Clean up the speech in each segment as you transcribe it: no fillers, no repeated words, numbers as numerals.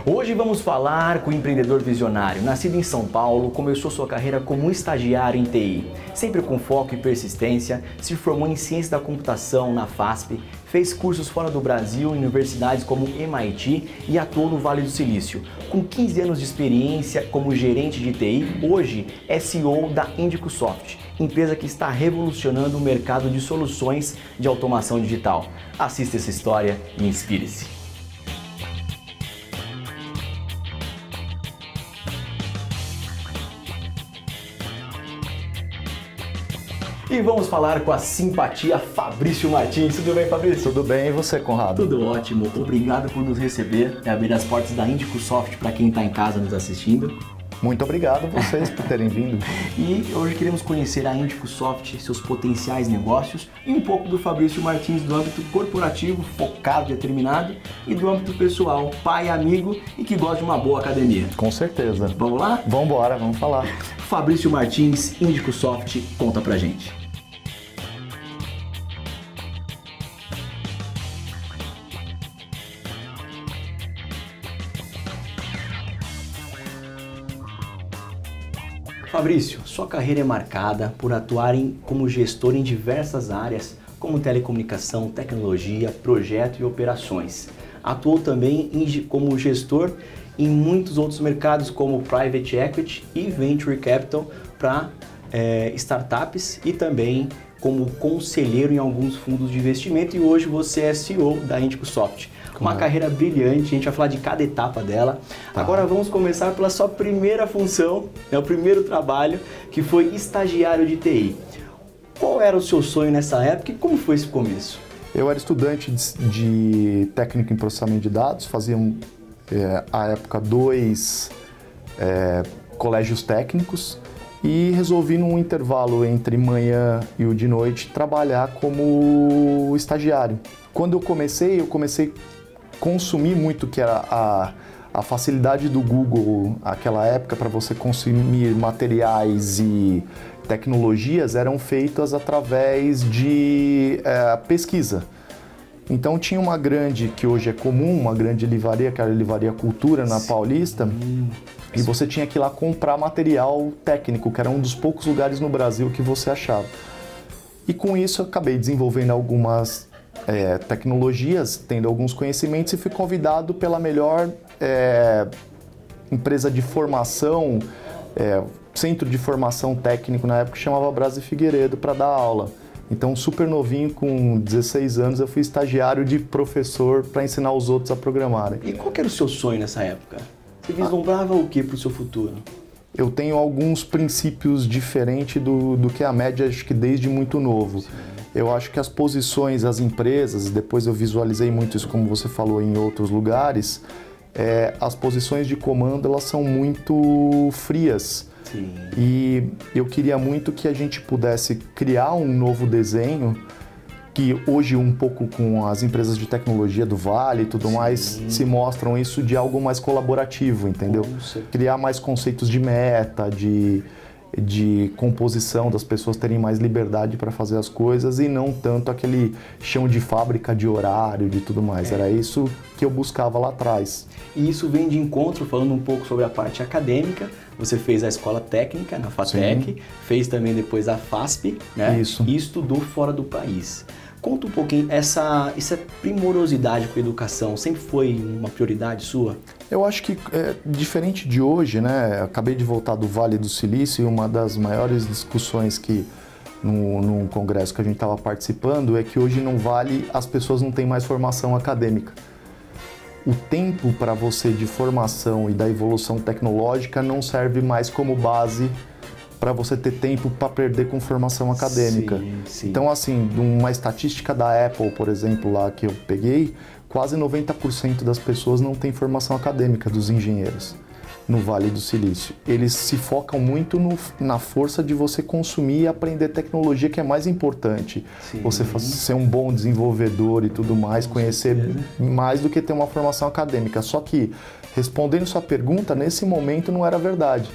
Hoje vamos falar com o empreendedor visionário. Nascido em São Paulo, começou sua carreira como estagiário em TI. Sempre com foco e persistência, se formou em Ciência da Computação na FASP, fez cursos fora do Brasil em universidades como MIT e atuou no Vale do Silício. Com 15 anos de experiência como gerente de TI, hoje é CEO da IndicoSoft, empresa que está revolucionando o mercado de soluções de automação digital. Assista essa história e inspire-se. E vamos falar com a simpatia Fabrício Martins. Tudo bem, Fabrício? Tudo bem, e você, Conrado? Tudo ótimo. Obrigado por nos receber e abrir as portas da IndicoSoft para quem está em casa nos assistindo. Muito obrigado a vocês por terem vindo. E hoje queremos conhecer a IndicoSoft, seus potenciais negócios e um pouco do Fabrício Martins do âmbito corporativo, focado, determinado, e do âmbito pessoal, pai, amigo e que gosta de uma boa academia. Com certeza. Vamos lá? Vamos embora, vamos falar. Fabrício Martins, IndicoSoft, conta pra gente. Fabrício, sua carreira é marcada por atuar como gestor em diversas áreas, como telecomunicação, tecnologia, projeto e operações. Atuou também como gestor em muitos outros mercados, como Private Equity e Venture Capital para startups e também como conselheiro em alguns fundos de investimento, e hoje você é CEO da IndicoSoft. Uma carreira brilhante, a gente vai falar de cada etapa dela. Agora vamos começar pela sua primeira função, o primeiro trabalho, que foi estagiário de TI. Qual era o seu sonho nessa época e como foi esse começo? Eu era estudante de técnico em processamento de dados, fazia à época 2 colégios técnicos e resolvi num intervalo entre manhã e o de noite trabalhar como estagiário. Quando eu comecei consumir muito, que era a facilidade do Google, aquela época, para você consumir materiais e tecnologias, eram feitas através de pesquisa. Então tinha uma grande, que hoje é comum, uma grande livraria, que era a Livraria Cultura, na Paulista, e você tinha que ir lá comprar material técnico, que era um dos poucos lugares no Brasil que você achava. E com isso eu acabei desenvolvendo algumas tecnologias, tendo alguns conhecimentos, e fui convidado pela melhor empresa de formação, centro de formação técnico na época, que chamava Brás e Figueiredo, para dar aula. Então, super novinho, com 16 anos, eu fui estagiário de professor para ensinar os outros a programarem. E qual que era o seu sonho nessa época? Você vislumbrava o que para o seu futuro? Eu tenho alguns princípios diferentes do que a média, acho que desde muito novo. Sim. Eu acho que as posições, as empresas, depois eu visualizei muito isso, como você falou, em outros lugares, as posições de comando, elas são muito frias. Sim. E eu queria muito que a gente pudesse criar um novo desenho, que hoje um pouco com as empresas de tecnologia do Vale e tudo mais, se mostram isso de algo mais colaborativo, entendeu? Criar mais conceitos de meta, de composição, das pessoas terem mais liberdade para fazer as coisas e não tanto aquele chão de fábrica de horário, de tudo mais. Era isso que eu buscava lá atrás. E isso vem de encontro, falando um pouco sobre a parte acadêmica. Você fez a escola técnica na FATEC, fez também depois a FASP, né? Isso. E estudou fora do país. Conta um pouquinho, essa primorosidade com a educação sempre foi uma prioridade sua? Eu acho que, diferente de hoje, né? Acabei de voltar do Vale do Silício e uma das maiores discussões que num congresso que a gente estava participando é que hoje no Vale as pessoas não têm mais formação acadêmica. O tempo para você de formação e da evolução tecnológica não serve mais como base para você ter tempo para perder com formação acadêmica. Sim. Então, assim, uma estatística da Apple, por exemplo, lá que eu peguei, quase 90% das pessoas não têm formação acadêmica, dos engenheiros. no Vale do Silício. Eles se focam muito na força de você consumir e aprender tecnologia, que é mais importante. Sim. Você ser um bom desenvolvedor e tudo mais, conhecer mais do que ter uma formação acadêmica. Só que, respondendo sua pergunta, nesse momento não era verdade.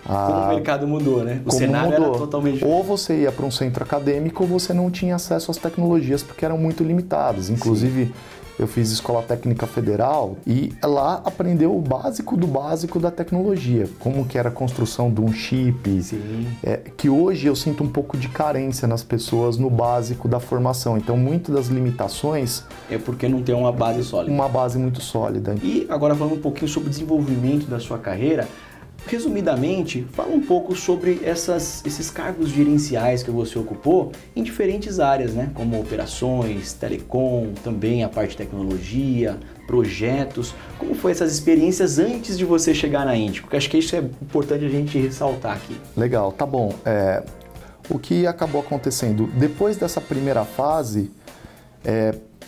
Como o mercado mudou, né? O cenário era totalmente diferente. Ou você ia para um centro acadêmico ou você não tinha acesso às tecnologias porque eram muito limitadas. Inclusive, sim, eu fiz Escola Técnica Federal e lá aprendeu o básico do básico da tecnologia. Como que era a construção de um chip, que hoje eu sinto um pouco de carência nas pessoas no básico da formação. Então, muitas das limitações... É porque não tem uma base sólida. Uma base muito sólida. E agora falando um pouquinho sobre o desenvolvimento da sua carreira, resumidamente, fala um pouco sobre esses cargos gerenciais que você ocupou em diferentes áreas, né? Como operações, telecom, também a parte de tecnologia, projetos. Como foi essas experiências antes de você chegar na Índico? Porque acho que isso é importante a gente ressaltar aqui. Legal, tá bom. O que acabou acontecendo? Depois dessa primeira fase,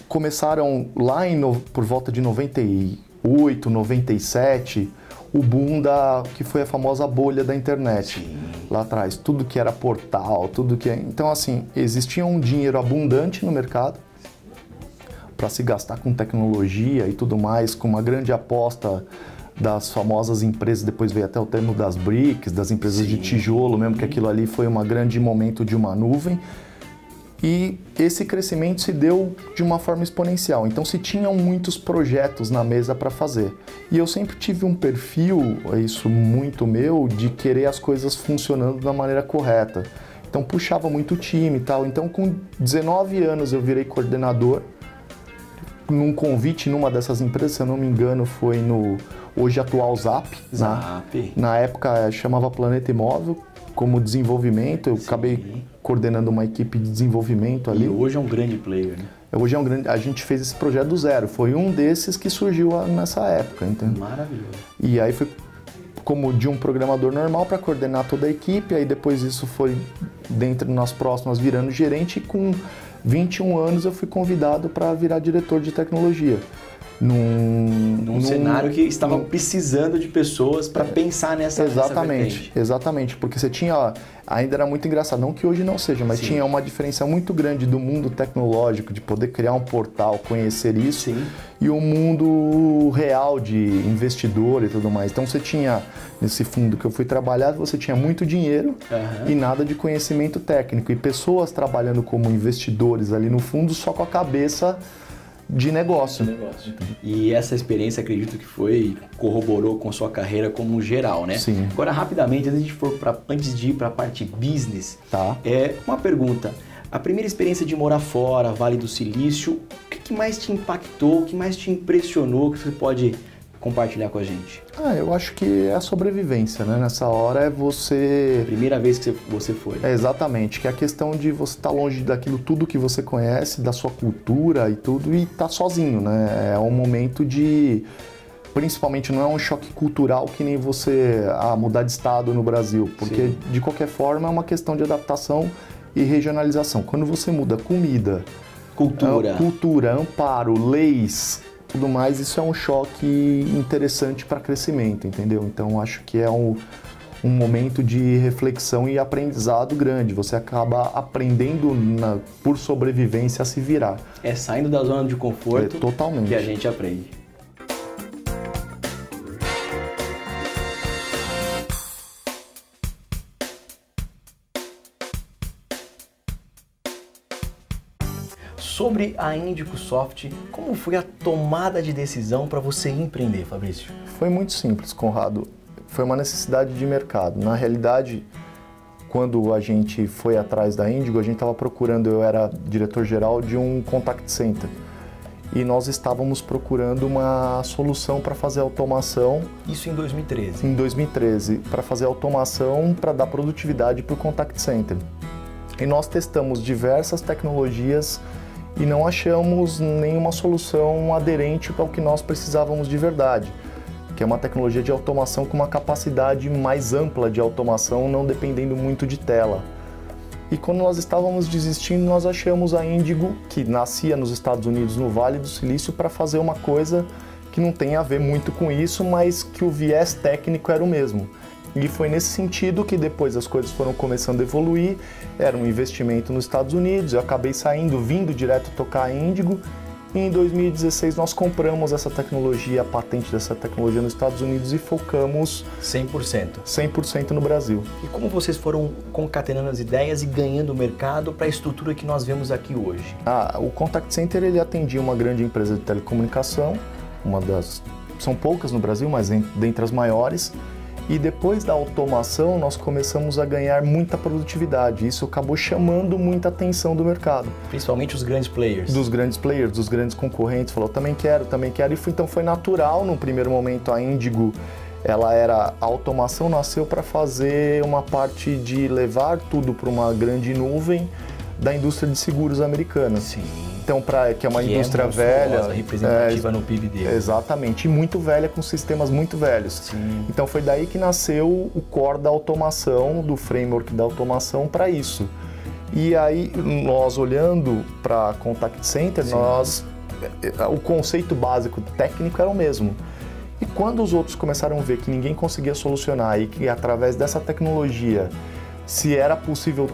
começaram lá por volta de 98, 97... o boom que foi a famosa bolha da internet. Sim. Lá atrás, tudo que era portal, tudo que... Então, assim, existia um dinheiro abundante no mercado para se gastar com tecnologia e tudo mais, com uma grande aposta das famosas empresas, depois veio até o termo das BRICS, das empresas, sim, de tijolo mesmo, que aquilo ali foi um grande momento de uma nuvem. E esse crescimento se deu de uma forma exponencial. Então, se tinham muitos projetos na mesa para fazer. E eu sempre tive um perfil, isso muito meu, de querer as coisas funcionando da maneira correta. Então, puxava muito o time e tal. Então, com 19 anos, eu virei coordenador. Num convite numa dessas empresas, se eu não me engano, foi no hoje atual Zap. Na época, chamava Planeta Imóvel. Como desenvolvimento, eu, sim, acabei coordenando uma equipe de desenvolvimento ali. E hoje é um grande player, né? Hoje é um grande... A gente fez esse projeto do zero. Foi um desses que surgiu nessa época, entendeu? Maravilhoso. E aí foi como de um programador normal para coordenar toda a equipe. Aí depois isso foi, dentro das próximas, virando gerente. E com 21 anos eu fui convidado para virar diretor de tecnologia. Num cenário que estava precisando de pessoas para pensar nessa vertente. Exatamente, porque você tinha, ainda era muito engraçado, não que hoje não seja, mas, sim, tinha uma diferença muito grande do mundo tecnológico, de poder criar um portal, conhecer isso, sim, e o mundo real de investidor e tudo mais. Então você tinha, nesse fundo que eu fui trabalhar, você tinha muito dinheiro, uhum, e nada de conhecimento técnico, e pessoas trabalhando como investidores ali no fundo só com a cabeça de negócio. E essa experiência, acredito que corroborou com a sua carreira como geral, né? Sim. Agora, rapidamente, antes de ir para a parte business, tá, uma pergunta. A primeira experiência de morar fora, Vale do Silício, o que mais te impactou, o que mais te impressionou, que você pode compartilhar com a gente? Eu acho que é a sobrevivência, né? Nessa hora é você... Primeira vez que você foi. Exatamente, que é a questão de você estar longe daquilo tudo que você conhece, da sua cultura e tudo, e estar sozinho, né? É um momento de... Principalmente não é um choque cultural que nem você mudar de estado no Brasil, porque, sim, de qualquer forma é uma questão de adaptação e regionalização. Quando você muda comida, cultura, amparo, leis, tudo mais, isso é um choque interessante para crescimento, entendeu? Então, acho que é um momento de reflexão e aprendizado grande. Você acaba aprendendo por sobrevivência a se virar. É saindo da zona de conforto totalmente, que a gente aprende. Sobre a IndicoSoft, como foi a tomada de decisão para você empreender, Fabrício? Foi muito simples, Conrado. Foi uma necessidade de mercado. Na realidade, quando a gente foi atrás da Indigo, a gente estava procurando, eu era diretor-geral de um contact center. E nós estávamos procurando uma solução para fazer automação. Isso em 2013? Em 2013, para fazer automação, para dar produtividade para o contact center. E nós testamos diversas tecnologias e não achamos nenhuma solução aderente ao que nós precisávamos de verdade, que é uma tecnologia de automação com uma capacidade mais ampla de automação, não dependendo muito de tela. E quando nós estávamos desistindo, nós achamos a Indigo, que nascia nos Estados Unidos, no Vale do Silício, para fazer uma coisa que não tem a ver muito com isso, mas que o viés técnico era o mesmo. E foi nesse sentido que depois as coisas foram começando a evoluir, era um investimento nos Estados Unidos, eu acabei vindo direto tocar a Índigo, e em 2016 nós compramos essa tecnologia, a patente dessa tecnologia nos Estados Unidos e focamos 100% no Brasil. E como vocês foram concatenando as ideias e ganhando o mercado para a estrutura que nós vemos aqui hoje? O Contact Center ele atendia uma grande empresa de telecomunicação, são poucas no Brasil, mas dentre as maiores. E depois da automação, nós começamos a ganhar muita produtividade. Isso acabou chamando muita atenção do mercado. Principalmente os grandes players. Dos grandes players, dos grandes concorrentes. Falou, também quero. Então foi natural, num primeiro momento, a Índigo, a automação nasceu para fazer uma parte de levar tudo para uma grande nuvem da indústria de seguros americana. Sim. Então, que é uma indústria velha, representativa no PIB dele. Exatamente, e muito velha, com sistemas muito velhos. Sim. Então foi daí que nasceu o core da automação, do framework da automação para isso. E aí, nós olhando para Contact Center, o conceito básico técnico era o mesmo. E quando os outros começaram a ver que ninguém conseguia solucionar e que através dessa tecnologia, se era possível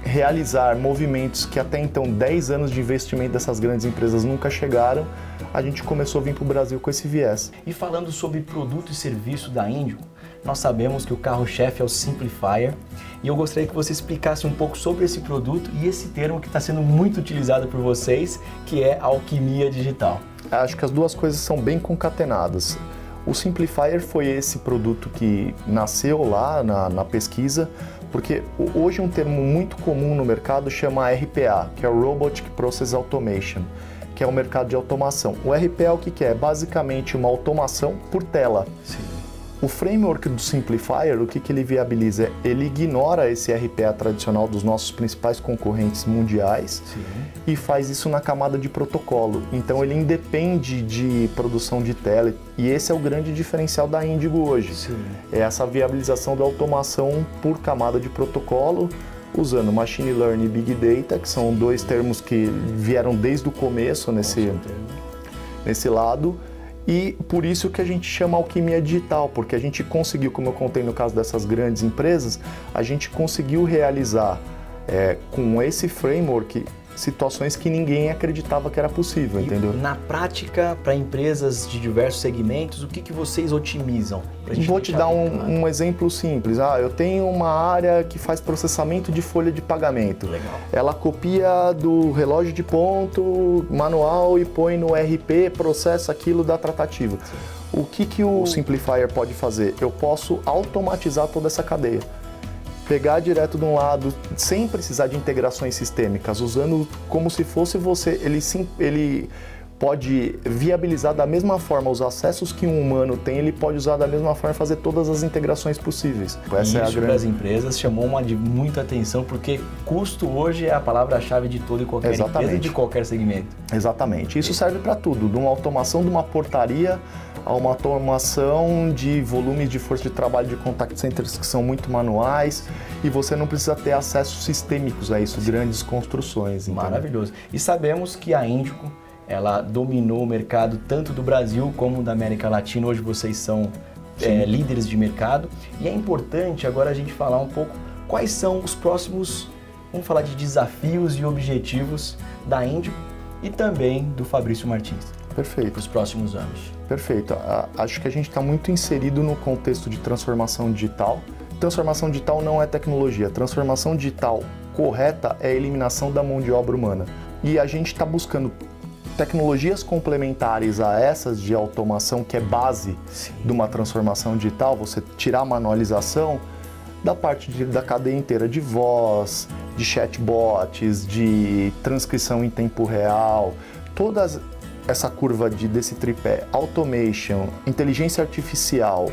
realizar movimentos que até então 10 anos de investimento dessas grandes empresas nunca chegaram, a gente começou a vir para o Brasil com esse viés. E falando sobre produto e serviço da Índigo, nós sabemos que o carro-chefe é o Simplifier e eu gostaria que você explicasse um pouco sobre esse produto e esse termo que está sendo muito utilizado por vocês, que é alquimia digital. Acho que as duas coisas são bem concatenadas. O Simplifier foi esse produto que nasceu lá na pesquisa, porque hoje um termo muito comum no mercado chama RPA, que é o Robotic Process Automation, que é o mercado de automação. O RPA o que é? É basicamente uma automação por tela. Sim. O framework do Simplifier, o que ele viabiliza? Ele ignora esse RPA tradicional dos nossos principais concorrentes mundiais. Sim. E faz isso na camada de protocolo. Então ele independe de produção de tela e esse é o grande diferencial da Índigo hoje. Sim. É essa viabilização da automação por camada de protocolo, usando Machine Learning e Big Data, que são dois termos que vieram desde o começo nesse lado. E por isso que a gente chama alquimia digital, porque a gente conseguiu, como eu contei no caso dessas grandes empresas, a gente conseguiu realizar com esse framework situações que ninguém acreditava que era possível, entendeu? Na prática, para empresas de diversos segmentos, o que vocês otimizam? Vou te dar um exemplo simples. Eu tenho uma área que faz processamento de folha de pagamento. Legal. Ela copia do relógio de ponto manual e põe no RP, processa aquilo da tratativa. Sim. O que o Simplifier pode fazer? Eu posso automatizar toda essa cadeia. Pegar direto de um lado, sem precisar de integrações sistêmicas, usando como se fosse você. Ele pode viabilizar da mesma forma os acessos que um humano tem, ele pode usar da mesma forma e fazer todas as integrações possíveis. Isso para as empresas chamou muita atenção, porque custo hoje é a palavra-chave de toda e qualquer empresa, de qualquer segmento. Exatamente. Isso serve para tudo, de uma automação de uma portaria a uma automação de volumes de força de trabalho de contact centers que são muito manuais e você não precisa ter acessos sistêmicos a isso, grandes construções. Entendeu? Maravilhoso. E sabemos que a Índigo, ela dominou o mercado tanto do Brasil como da América Latina. Hoje vocês são líderes de mercado e é importante agora a gente falar um pouco quais são os próximos, vamos falar de desafios e objetivos da Índigo e também do Fabrício Martins. Perfeito. Para os próximos anos. Perfeito. Acho que a gente está muito inserido no contexto de transformação digital. Transformação digital não é tecnologia. Transformação digital correta é a eliminação da mão de obra humana. E a gente está buscando tecnologias complementares a essas de automação, que é base de uma transformação digital, você tirar a manualização da parte da cadeia inteira de voz, de chatbots, de transcrição em tempo real, todas essa curva desse tripé, automation, inteligência artificial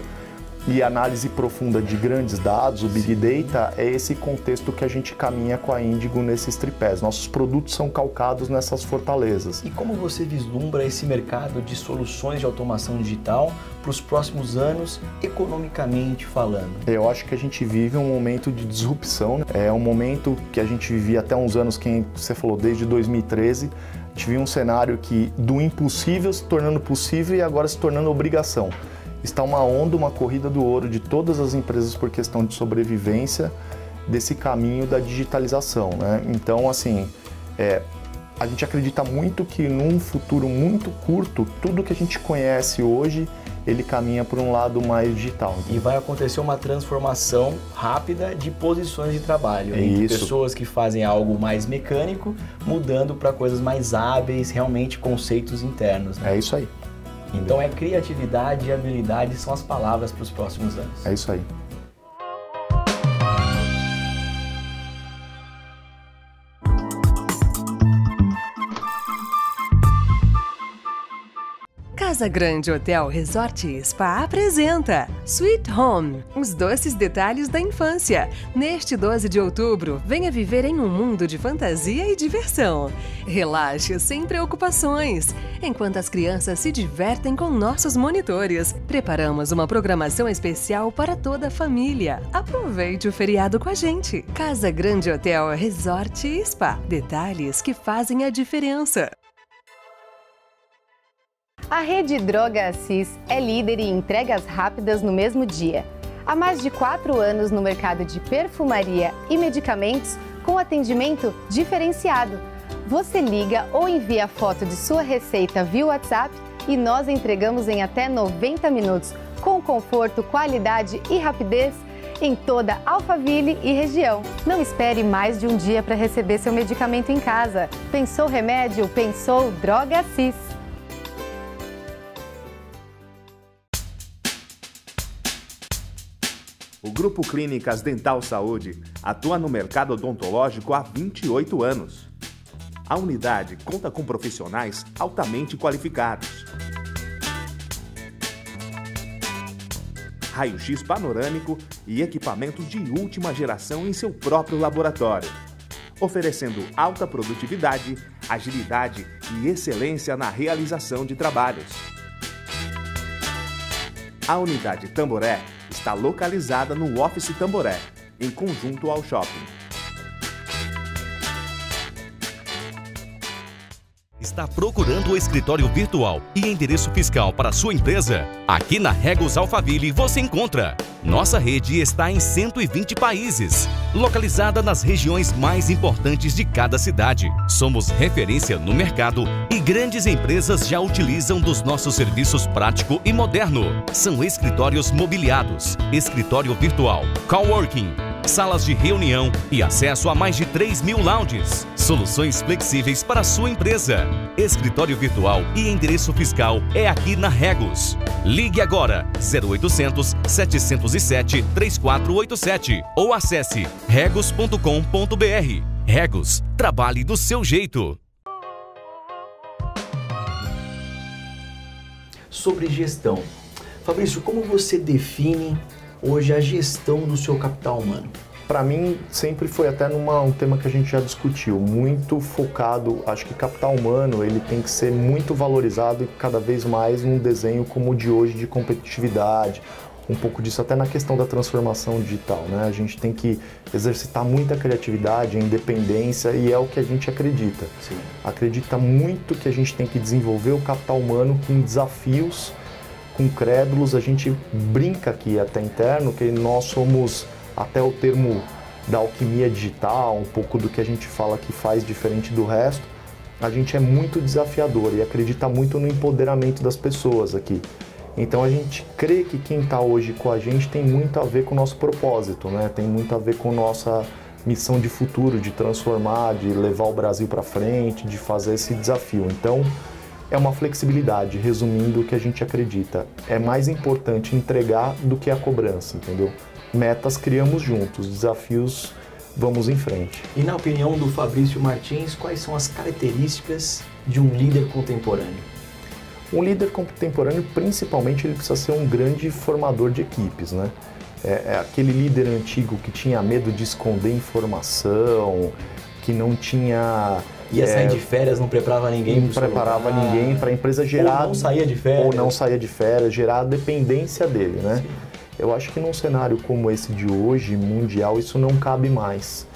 e análise profunda de grandes dados, o Big Data, é esse contexto que a gente caminha com a Índigo nesses tripés. Nossos produtos são calcados nessas fortalezas. E como você vislumbra esse mercado de soluções de automação digital para os próximos anos, economicamente falando? Eu acho que a gente vive um momento de disrupção, né? É um momento que a gente vivia até uns anos, que você falou, desde 2013, A gente viu um cenário que do impossível se tornando possível e agora se tornando obrigação. Está uma onda, uma corrida do ouro de todas as empresas por questão de sobrevivência desse caminho da digitalização, né? Então, assim, a gente acredita muito que num futuro muito curto, tudo que a gente conhece hoje, ele caminha por um lado mais digital. E vai acontecer uma transformação rápida de posições de trabalho. Entre pessoas que fazem algo mais mecânico, mudando para coisas mais hábeis, realmente conceitos internos, né? É isso aí. Então criatividade e habilidade são as palavras para os próximos anos. É isso aí. Casa Grande Hotel Resort e Spa apresenta Sweet Home, os doces detalhes da infância. Neste 12 de outubro, venha viver em um mundo de fantasia e diversão. Relaxe sem preocupações, enquanto as crianças se divertem com nossos monitores. Preparamos uma programação especial para toda a família. Aproveite o feriado com a gente. Casa Grande Hotel Resort e Spa, detalhes que fazem a diferença. A rede Droga Assis é líder em entregas rápidas no mesmo dia. Há mais de 4 anos no mercado de perfumaria e medicamentos com atendimento diferenciado. Você liga ou envia foto de sua receita via WhatsApp e nós entregamos em até 90 minutos, com conforto, qualidade e rapidez em toda Alphaville e região. Não espere mais de um dia para receber seu medicamento em casa. Pensou remédio? Pensou Droga Assis. O Grupo Clínicas Dental Saúde atua no mercado odontológico há 28 anos. A unidade conta com profissionais altamente qualificados. Raio-X panorâmico e equipamentos de última geração em seu próprio laboratório, oferecendo alta produtividade, agilidade e excelência na realização de trabalhos. A unidade Tamboré está localizada no Office Tamboré, em conjunto ao shopping. Está procurando o escritório virtual e endereço fiscal para sua empresa? Aqui na Regus Alphaville você encontra. Nossa rede está em 120 países, localizada nas regiões mais importantes de cada cidade. Somos referência no mercado e grandes empresas já utilizam dos nossos serviços prático e moderno. São escritórios mobiliados, escritório virtual, coworking, salas de reunião e acesso a mais de 3.000 lounges. Soluções flexíveis para a sua empresa. Escritório virtual e endereço fiscal é aqui na Regus. Ligue agora 0800 707 3487 ou acesse regus.com.br. Regus, trabalhe do seu jeito. Sobre gestão. Fabrício, como você define hoje a gestão do seu capital humano? Para mim, sempre foi até um tema que a gente já discutiu, muito focado, acho que capital humano ele tem que ser muito valorizado e cada vez mais num desenho como o de hoje de competitividade, um pouco disso até na questão da transformação digital, né? A gente tem que exercitar muita criatividade, independência e é o que a gente acredita. Sim. Acredita muito que a gente tem que desenvolver o capital humano com desafios, com crédulos. A gente brinca aqui até interno que nós somos até o termo da alquimia digital, um pouco do que a gente fala que faz diferente do resto. A gente é muito desafiador e acredita muito no empoderamento das pessoas aqui. Então a gente crê que quem está hoje com a gente tem muito a ver com o nosso propósito, né? Tem muito a ver com nossa missão de futuro, de transformar, de levar o Brasil para frente, de fazer esse desafio. Então é uma flexibilidade, resumindo o que a gente acredita. É mais importante entregar do que a cobrança, entendeu? Metas criamos juntos, desafios vamos em frente. E na opinião do Fabrício Martins, quais são as características de um líder contemporâneo? Um líder contemporâneo, principalmente, ele precisa ser um grande formador de equipes, né? É aquele líder antigo que tinha medo de esconder informação, que não tinha... Ia sair de férias, não preparava ninguém. Não preparava ninguém para a empresa gerar... Ou não saía de férias. Ou não saía de férias, gerar a dependência dele, né? Sim. Eu acho que num cenário como esse de hoje, mundial, isso não cabe mais.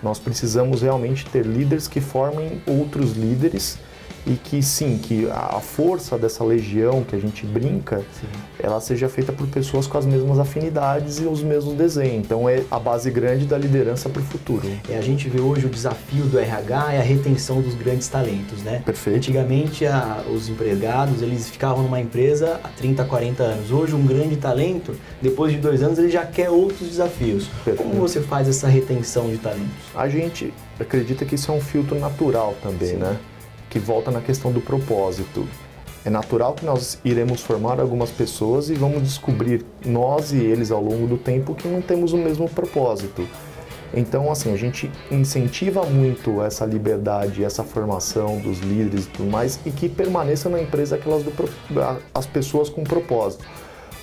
Nós precisamos realmente ter líderes que formem outros líderes e que sim, que a força dessa legião que a gente brinca, ela seja feita por pessoas com as mesmas afinidades e os mesmos desenhos. Então é a base grande da liderança para o futuro. A gente vê hoje o desafio do RH é a retenção dos grandes talentos, né? Perfeito. Antigamente os empregados, eles ficavam numa empresa há 30, 40 anos. Hoje um grande talento, depois de 2 anos, ele já quer outros desafios. Perfeito. Como você faz essa retenção de talentos? A gente acredita que isso é um filtro natural também, né? Que volta na questão do propósito. É natural que nós iremos formar algumas pessoas e vamos descobrir, nós e eles ao longo do tempo, que não temos o mesmo propósito. Então, assim, a gente incentiva muito essa liberdade, essa formação dos líderes e tudo mais, e que permaneça na empresa as pessoas com propósito.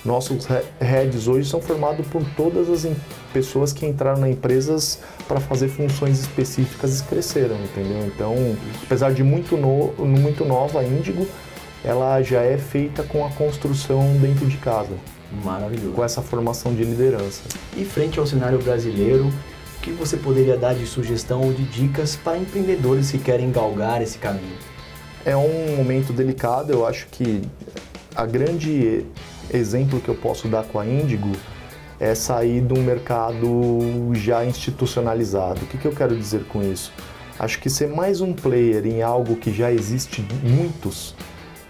Nossos heads hoje são formados por todas as pessoas que entraram nas empresas para fazer funções específicas e cresceram, entendeu? Então, apesar de muito nova a Índigo, ela já é feita com a construção dentro de casa. Maravilhoso. Com essa formação de liderança. E frente ao cenário brasileiro, o que você poderia dar de sugestão ou de dicas para empreendedores que querem galgar esse caminho? É um momento delicado, eu acho que a grande exemplo que eu posso dar com a Índigo é sair de um mercado já institucionalizado. O que eu quero dizer com isso? Acho que ser mais um player em algo que já existe muitos,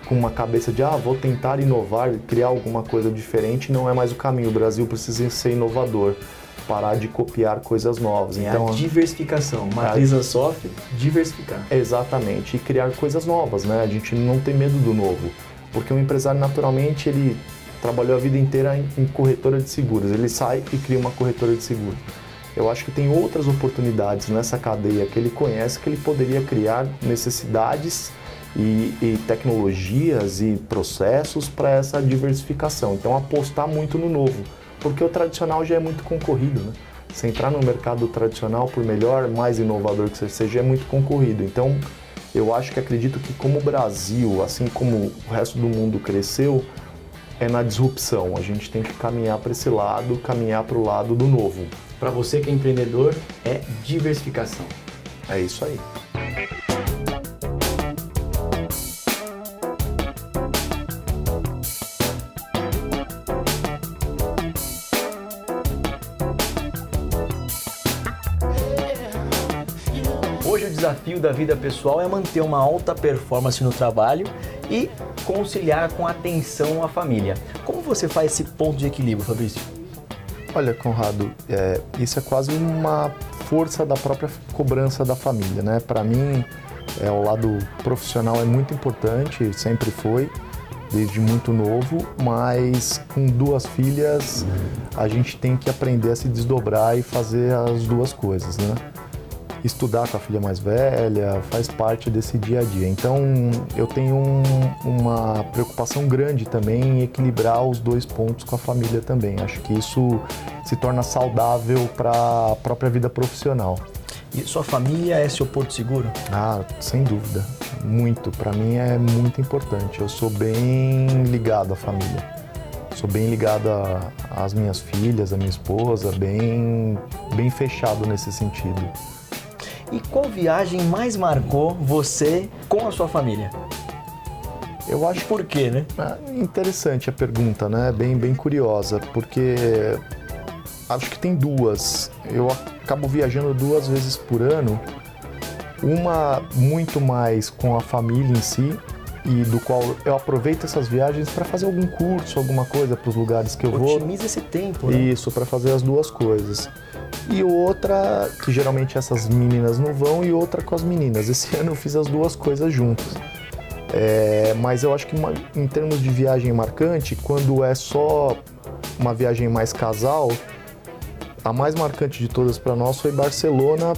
com uma cabeça de vou tentar inovar, criar alguma coisa diferente, não é mais o caminho. O Brasil precisa ser inovador, parar de copiar coisas novas. Então, a diversificação, matriz sofre, diversificar. Exatamente, e criar coisas novas, né? A gente não tem medo do novo, porque o empresário naturalmente ele trabalhou a vida inteira em corretora de seguros, ele sai e cria uma corretora de seguros. Eu acho que tem outras oportunidades nessa cadeia que ele conhece que ele poderia criar necessidades e tecnologias e processos para essa diversificação. Então apostar muito no novo, porque o tradicional já é muito concorrido, né? Se entrar no mercado tradicional, por melhor, mais inovador que você seja, é muito concorrido. Então eu acredito que como o Brasil, assim como o resto do mundo cresceu, é na disrupção. A gente tem que caminhar para esse lado, caminhar para o lado do novo. Para você que é empreendedor, é diversificação. É isso aí. Hoje o desafio da vida pessoal é manter uma alta performance no trabalho e conciliar com atenção à família. Como você faz esse ponto de equilíbrio, Fabrício? Olha, Conrado, isso é quase uma força da própria cobrança da família, né? Para mim, o lado profissional é muito importante, sempre foi, desde muito novo, mas com 2 filhas a gente tem que aprender a se desdobrar e fazer as 2 coisas, né? Estudar com a filha mais velha faz parte desse dia a dia. Então, eu tenho uma preocupação grande também em equilibrar os 2 pontos com a família também. Acho que isso se torna saudável para a própria vida profissional. E sua família é seu porto seguro? Sem dúvida. Muito. Para mim é muito importante. Eu sou bem ligado à família. Sou bem ligado às minhas filhas, à minha esposa, bem fechado nesse sentido. E qual viagem mais marcou você com a sua família? Eu acho... Por quê, né? Interessante a pergunta, né? Bem curiosa, porque acho que tem 2. Eu acabo viajando 2 vezes por ano. Uma muito mais com a família em si, e do qual eu aproveito essas viagens para fazer algum curso, alguma coisa para os lugares que eu vou. Otimiza esse tempo, né? Isso, para fazer as 2 coisas. E outra, que geralmente essas meninas não vão, e outra com as meninas. Esse ano eu fiz as 2 coisas juntas. Mas eu acho que em termos de viagem marcante, quando é só uma viagem mais casal, a mais marcante de todas para nós foi Barcelona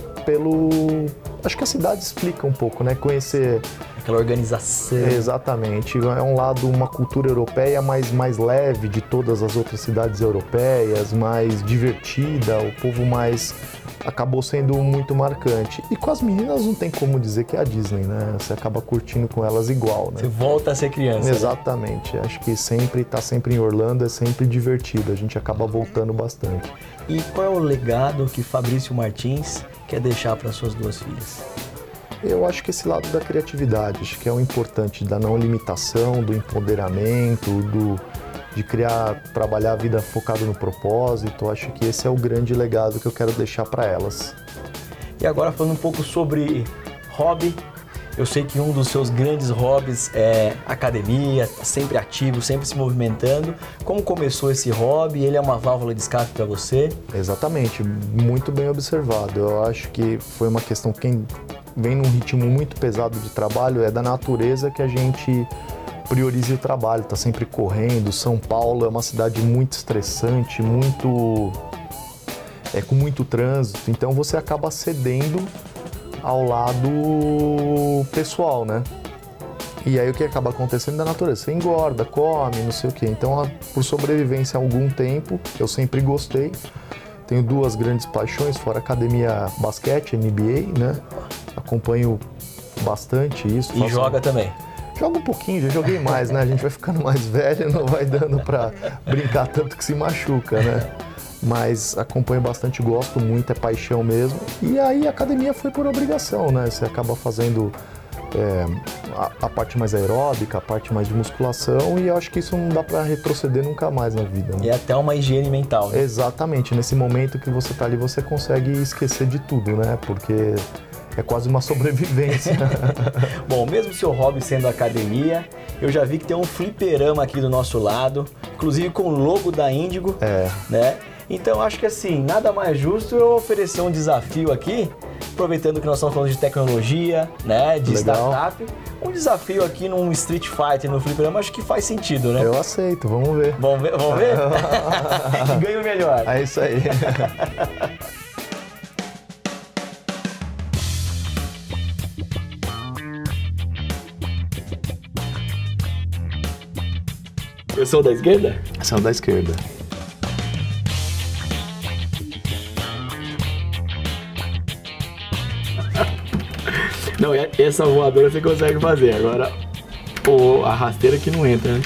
Acho que a cidade explica um pouco, né? Conhecer... Aquela organização. Exatamente. É um lado, uma cultura europeia mais leve de todas as outras cidades europeias, mais divertida, o povo mais... Acabou sendo muito marcante. E com as meninas não tem como dizer que é a Disney, né? Você acaba curtindo com elas igual, né? Você volta a ser criança. Exatamente. Né? Acho que tá sempre em Orlando, é sempre divertido. A gente acaba voltando bastante. E qual é o legado que Fabrício Martins quer deixar para suas 2 filhas? Eu acho que esse lado da criatividade, acho que é o importante, da não limitação, do empoderamento, de trabalhar a vida focado no propósito. Eu acho que esse é o grande legado que eu quero deixar para elas. E agora falando um pouco sobre hobby, eu sei que um dos seus grandes hobbies é academia, sempre ativo, sempre se movimentando. Como começou esse hobby? Ele é uma válvula de escape para você? Exatamente, muito bem observado. Eu acho que foi uma questão, quem vem num ritmo muito pesado de trabalho, é da natureza que a gente priorize o trabalho, tá sempre correndo. São Paulo é uma cidade muito estressante, com muito trânsito, então você acaba cedendo ao lado pessoal, né? E aí o que acaba acontecendo da natureza? Você engorda, come, não sei o quê. Então, por sobrevivência há algum tempo, eu sempre gostei. Tenho duas grandes paixões, fora academia, basquete, NBA, né? Acompanho bastante isso. E joga também? Jogo um pouquinho, já joguei mais, né? A gente vai ficando mais velho, não vai dando pra brincar tanto que se machuca, né? Mas acompanho bastante, gosto muito, é paixão mesmo. E aí a academia foi por obrigação, né? Você acaba fazendo a parte mais aeróbica, a parte mais de musculação, e eu acho que isso não dá pra retroceder nunca mais na vida, né? E até uma higiene mental, né? Exatamente, nesse momento que você tá ali, você consegue esquecer de tudo, né? Porque é quase uma sobrevivência. Bom, mesmo seu hobby sendo academia, eu já vi que tem um fliperama aqui do nosso lado, inclusive com o logo da Índigo, né? Então, acho que assim, nada mais justo eu oferecer um desafio aqui, aproveitando que nós estamos falando de tecnologia, né, de startup, um desafio aqui num Street Fighter, no fliperama, acho que faz sentido, né? Eu aceito, vamos ver. Vamos ver? Vamos ver? Que ganha o melhor. É isso aí. Eu sou da esquerda? Sou da esquerda. Não, essa voadora você consegue fazer, agora a rasteira que não entra, né?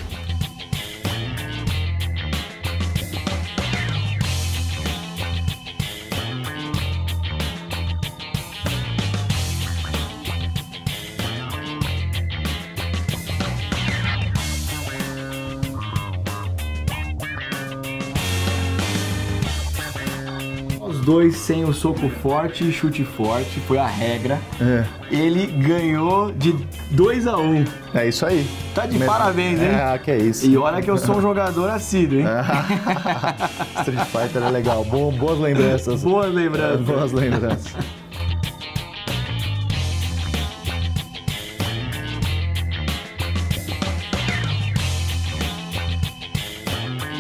Dois sem o soco forte e chute forte, foi a regra. Ele ganhou de 2-1. É isso aí. Tá de parabéns, hein? Que é isso. E olha que eu sou um jogador assíduo, hein? Street Fighter é legal. Boas lembranças. Boas lembranças. Boas lembranças.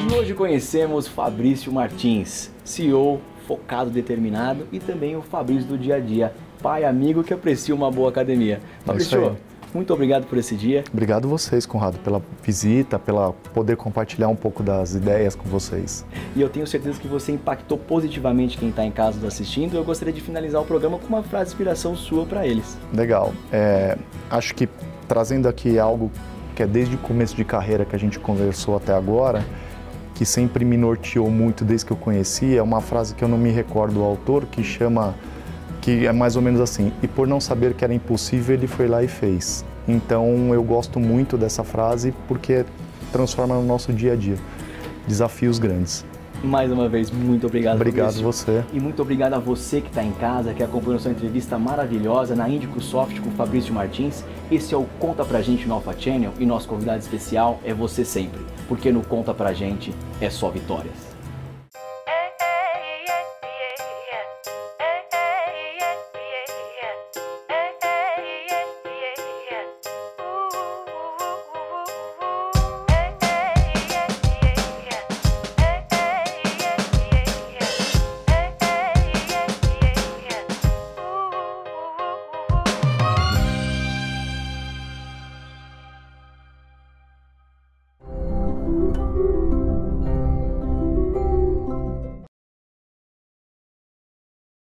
E hoje conhecemos Fabrício Martins, CEO focado, determinado, e também o Fabrício do dia a dia, pai, amigo que aprecia uma boa academia. Fabrício, muito obrigado por esse dia. Obrigado vocês, Conrado, pela visita, pela poder compartilhar um pouco das ideias com vocês. E eu tenho certeza que você impactou positivamente quem está em casa nos assistindo. Eu gostaria de finalizar o programa com uma frase de inspiração sua para eles. Legal. Acho que trazendo aqui algo que é desde o começo de carreira que a gente conversou até agora, que sempre me norteou muito desde que eu conheci, é uma frase que eu não me recordo do autor, que é mais ou menos assim: e por não saber que era impossível, ele foi lá e fez. Então eu gosto muito dessa frase porque transforma no nosso dia a dia desafios grandes. Mais uma vez, muito obrigado. Obrigado você. E muito obrigado a você que está em casa, que acompanhou sua entrevista maravilhosa na Índico Soft com o Fabrício Martins. Esse é o Conta Pra Gente no Alpha Channel e nosso convidado especial é você sempre, porque no Conta Pra Gente é só vitórias.